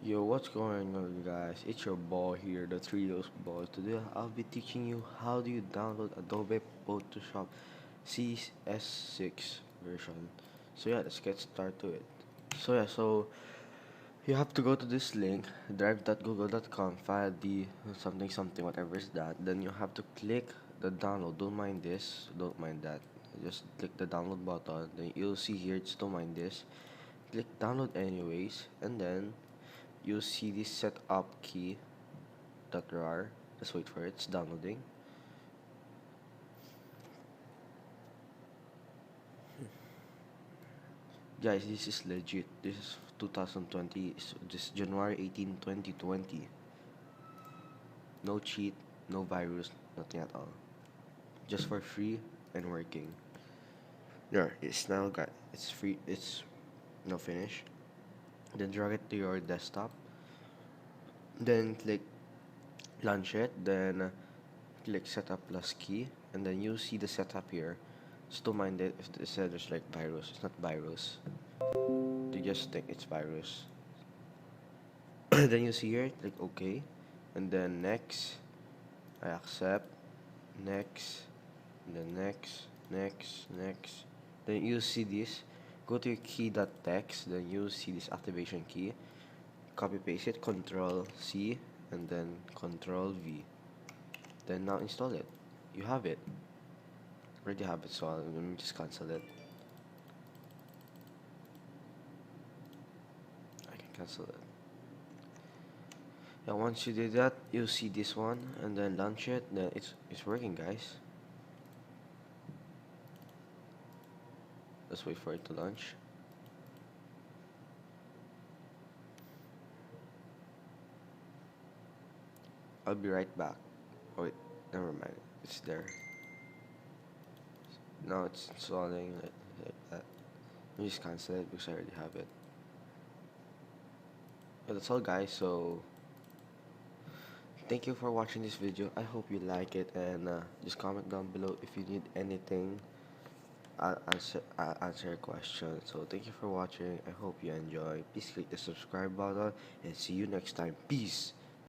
Yo, what's going on, guys? It's your boy here, the Trios boy. Today I'll be teaching you how do you download Adobe Photoshop CS6 version. So yeah, let's get started to it. So you have to go to this link, drive.google.com, file the something something whatever is that. Then you have to click the download. Don't mind this, don't mind that. Just click the download button. Then you'll see here it's don't mind this. Click download anyways, and then you'll see this setup key .rar. Just wait for it, it's downloading. Guys, this is legit. This is 2020, this January 18, 2020. No cheat, no virus, nothing at all. Just for free and working. There, it's now got, it's free, it's now finished. Then drag it to your desktop. Then click launch it. Then click setup plus key. And then you see the setup here. Just don't mind it if it says there's like virus. It's not virus. They just think it's virus. Then you see here, click OK, and then next, I accept, next, and then next. Then you see this, go to your key.text, then you see this activation key, copy paste it, Control C, and then Control V. Then now install it. You have it. Already have it, so let me just cancel it. I can cancel it. Yeah, once you did that, you'll see this one, and then launch it. Then it's working, guys. Let's wait for it to launch. I'll be right back. Oh, wait, never mind. It's there. Now it's installing like that. Let me just cancel it because I already have it. But that's all, guys. So thank you for watching this video. I hope you like it, and just comment down below if you need anything. I'll answer your question. So thank you for watching. I hope you enjoy. Please click the subscribe button and see you next time. Peace.